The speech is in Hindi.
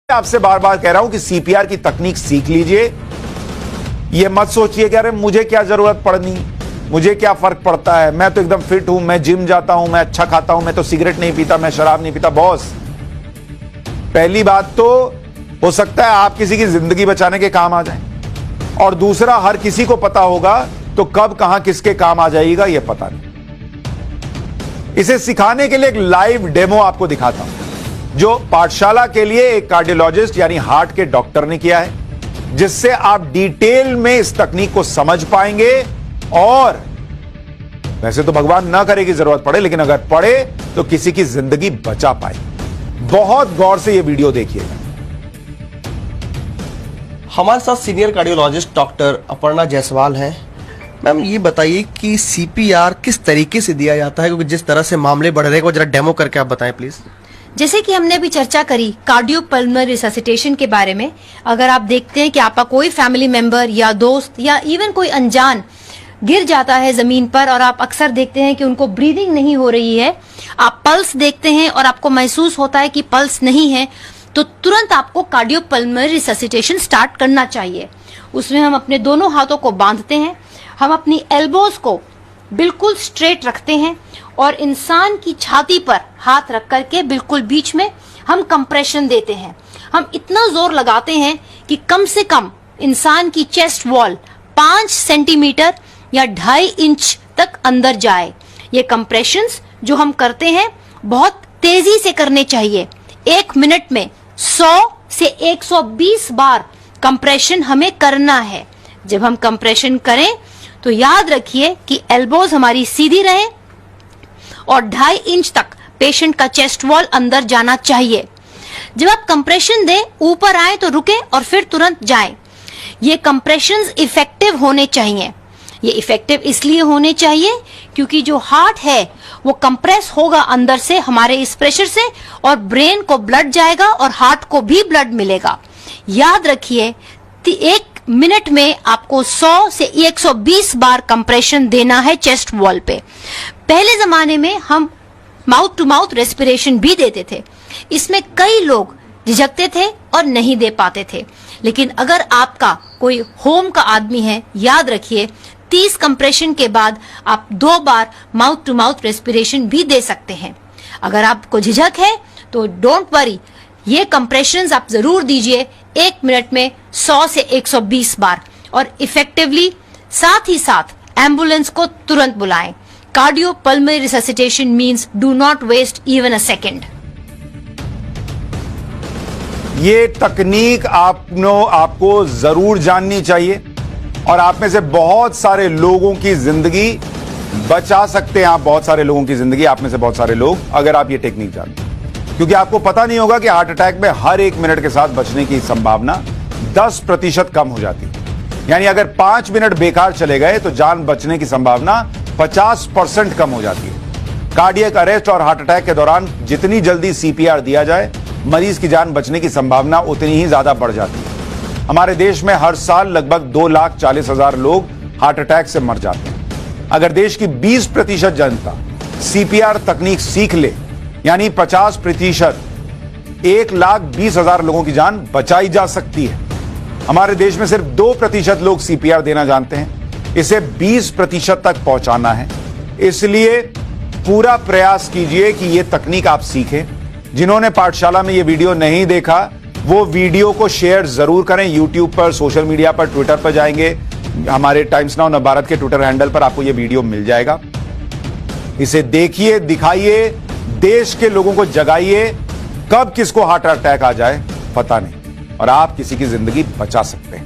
आपसे बार बार कह रहा हूं कि सीपीआर की तकनीक सीख लीजिए। यह मत सोचिए कि अरे मुझे क्या जरूरत पड़नी, मुझे क्या फर्क पड़ता है, मैं तो एकदम फिट हूं, मैं जिम जाता हूं, मैं अच्छा खाता हूं, मैं तो सिगरेट नहीं पीता, मैं शराब नहीं पीता। बॉस, पहली बात तो हो सकता है आप किसी की जिंदगी बचाने के काम आ जाए, और दूसरा हर किसी को पता होगा तो कब कहां किसके काम आ जाएगा यह पता नहीं। इसे सिखाने के लिए एक लाइव डेमो आपको दिखाता हूं जो पाठशाला के लिए एक कार्डियोलॉजिस्ट यानी हार्ट के डॉक्टर ने किया है, जिससे आप डिटेल में इस तकनीक को समझ पाएंगे। और वैसे तो भगवान ना करे कि जरूरत पड़े, लेकिन अगर पड़े तो किसी की जिंदगी बचा पाए। बहुत गौर से यह वीडियो देखिएगा। हमारे साथ senior cardiologist doctor Aparna Jaiswal हैं। मैम, ये बताइए कि सीपीआर किस तरीके से दिया जाता है, क्योंकि जिस तरह से मामले बढ़ रहे हैं वो जरा डेमो करके आप बताएं प्लीज। जैसे कि हमने अभी चर्चा करी कार्डियोपल्मोनरी रिससिटेशन के बारे में, अगर आप देखते हैं कि आपका कोई फैमिली मेंबर या दोस्त या इवन कोई अनजान गिर जाता है जमीन पर और आप अक्सर देखते हैं कि उनको ब्रीदिंग नहीं हो रही है, आप पल्स देखते हैं और आपको महसूस होता है कि पल्स नहीं है, तो तुरंत आपको कार्डियोपल्मोनरी रिससिटेशन स्टार्ट करना चाहिए। उसमें हम अपने दोनों हाथों को बांधते हैं, हम अपनी एल्बोज को बिल्कुल स्ट्रेट रखते हैं और इंसान की छाती पर हाथ रख करके बिल्कुल बीच में हम कंप्रेशन देते हैं। हम इतना जोर लगाते हैं कि कम से कम इंसान की चेस्ट वॉल 5 सेंटीमीटर या 2.5 इंच तक अंदर जाए। ये कंप्रेशंस जो हम करते हैं बहुत तेजी से करने चाहिए। 1 मिनट में 100 से 120 बार कंप्रेशन हमें करना है। जब हम कंप्रेशन करें तो याद रखिए कि एल्बोज हमारी सीधी रहे और 2.5 इंच तक पेशेंट का चेस्ट वॉल अंदर जाना चाहिए। जब आप कंप्रेशन दें, ऊपर आए तो रुके और फिर तुरंत जाएं। ये कंप्रेशंस इफेक्टिव होने चाहिए। ये इफेक्टिव इसलिए होने चाहिए क्योंकि जो हार्ट है वो कंप्रेस होगा अंदर से हमारे इस प्रेशर से, और ब्रेन को ब्लड जाएगा और हार्ट को भी ब्लड मिलेगा। याद रखिए 1 मिनट में आपको 100 से 120 बार कंप्रेशन देना है चेस्ट वॉल पे। पहले जमाने में हम माउथ टू माउथ रेस्पिरेशन भी देते थे। इसमें कई लोग झिझकते थे और नहीं दे पाते थे, लेकिन अगर आपका कोई होम का आदमी है, याद रखिए 30 कंप्रेशन के बाद आप 2 बार माउथ टू माउथ रेस्पिरेशन भी दे सकते हैं। अगर आपको झिझक है तो डोंट वरी, ये कंप्रेशंस आप जरूर दीजिए 1 मिनट में 100 से 120 बार, और इफेक्टिवली साथ ही साथ एम्बुलेंस को तुरंत बुलाएं। Cardiopulmonary resuscitation means do not waste even a second. ये तकनीक आपको जरूर जाननी चाहिए, और आप में से बहुत सारे लोगों की जिंदगी बचा सकते हैं। आप बहुत सारे लोगों की जिंदगी, आप में से बहुत सारे लोग, अगर आप ये टेक्निक जानते हैं। क्योंकि आपको पता नहीं होगा कि हार्ट अटैक में हर 1 मिनट के साथ बचने की संभावना 10% कम हो जाती है। यानी अगर 5 मिनट बेकार चले गए तो जान बचने की संभावना 50% कम हो जाती है। कार्डियक अरेस्ट और हार्ट अटैक के दौरान जितनी जल्दी सीपीआर दिया जाए, मरीज की जान बचने की संभावना उतनी ही ज्यादा बढ़ जाती है। हमारे देश में हर साल लगभग 2,40,000 लोग हार्ट अटैक से मर जाते हैं। अगर देश की 20% जनता सीपीआर तकनीक सीख ले, यानी 50%, 1,20,000 लोगों की जान बचाई जा सकती है। हमारे देश में सिर्फ 2% लोग सीपीआर देना जानते हैं। इसे 20% तक पहुंचाना है। इसलिए पूरा प्रयास कीजिए कि यह तकनीक आप सीखें। जिन्होंने पाठशाला में यह वीडियो नहीं देखा, वो वीडियो को शेयर जरूर करें। यूट्यूब पर, सोशल मीडिया पर, ट्विटर पर जाएंगे, हमारे टाइम्स नाउ नवभारत के ट्विटर हैंडल पर आपको यह वीडियो मिल जाएगा। इसे देखिए, दिखाइए, देश के लोगों को जगाइए। कब किसको हार्ट अटैक आ जाए पता नहीं, और आप किसी की जिंदगी बचा सकते हैं।